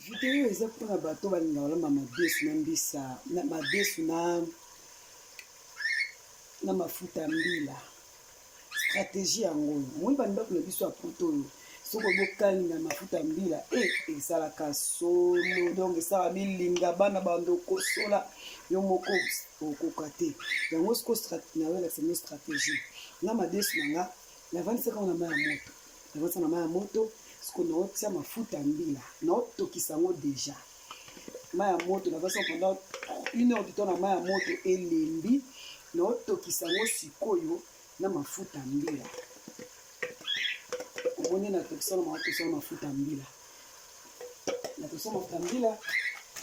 Vidéo eza mpona bato balinga kolamba madesu na mbisa madesu na mafuta ya mbila. Stratégie yango omoni bandako na biso ya poto oyo soki obokalinga mafuta ya mbila esalaka solo donc esala bilinga bana bando kosola yo moko okoka te yango siko nawelakisa ngo stratégie na madesu nanga navandisaka ngo na mai ya moto navandisa na mai ya moto siko naotisa mafuta ya mbila naotokisa yango deja mai ya moto navandisa pendant 1 heure du temps na mai ya moto elembi naotokisa yango sikoyo na mafuta ya mbila omoni natokisa na mafuta ya mbila natokisa mafuta ya mbila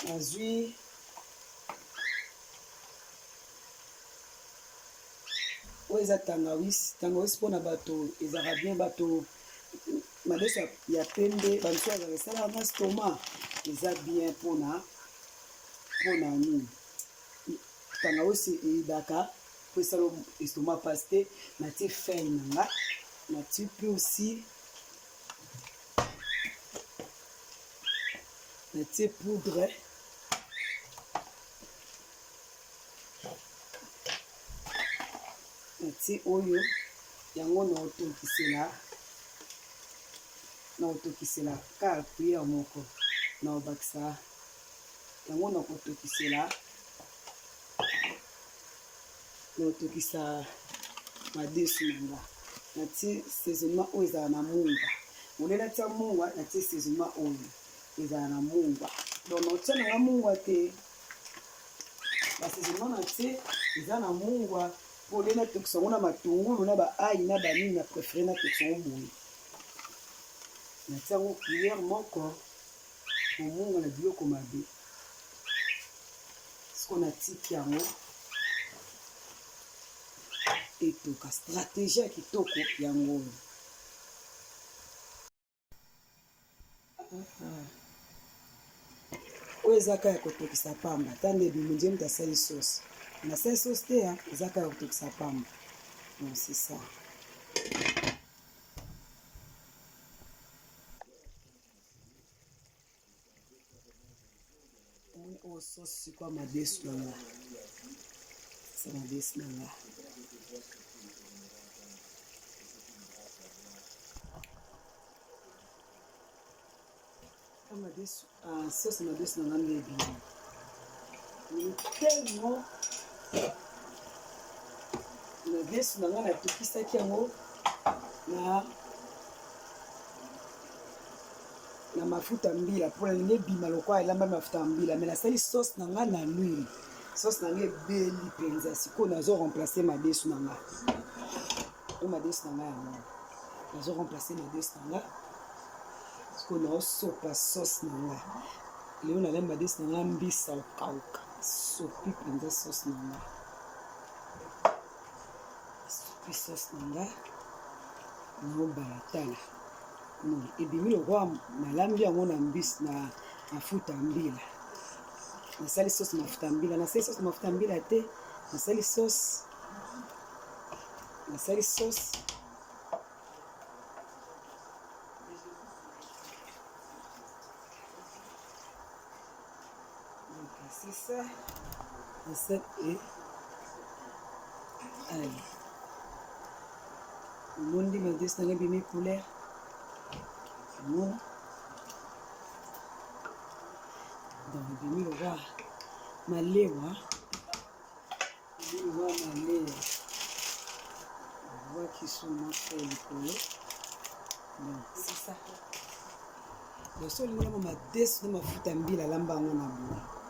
nazwi oyo eza tangawisi mpona bato ezalaka bien bato madesu ya pembe bamisu azala esalaka na stoma eza bien mpona nini tangawisi eyidaka po esala estoma passe te natie fei nanga natie mpe aussi natie poudre natie oyo yango naotokisela kaka cuillère moko naobakisa yango naotokisa madesu nanga natie saisonnement oyo ezala na mungwa olela tia mungwa natie saisonnement oyo ezala na mungwa donc naotia nanga mungwa te basaisonnement natie eza na mungwa mpo olie natokisa yango na matungulu na baai na banini na préféré natokisa yango boye natia yango cuillère moko omungwa na biloko mabe siko natiki yango etoka stratégie ya kitoko yango oyo oyo eza kaka ya kotokisa pamba tande ebimi nde moto asali sauce nasali sauce te eza kaka ya kotokisa pamba donc c'est ça omoni oyo sauce sikwa madesu nanga sa madesu nanga sauce madesu nanga nde ebimi tellement madesu nanga natokisaki yango na mafuta mbila mpona nini ebima lokola elamba mafuta ya mbila me nasali sauce nanga na l'huile sauce nanga ebeli mpenza sikoyo nazo remplace madesu nanga oyo madesu nanga yango nazo remplace madesu nanga sikoyo naosopa sauce nanga lelo nalemba madesu nanga mbisa okauka sopi mpenza sauce nanga sopi sauce nanga naobala tala ebimi lokola nalambi yango na mbisi na mafuta ya mbila nasali sauce mafuta ya mbila nasali sauce mafuta ya mbila te nasali sauce c'est ça et allez omondi madesu nanga ebimi couleur donc ebimi lokola malewa ovwaki so moko likolo donc c'est ça loso olingolama madesu na mafuta ya mbila alamba yango na boye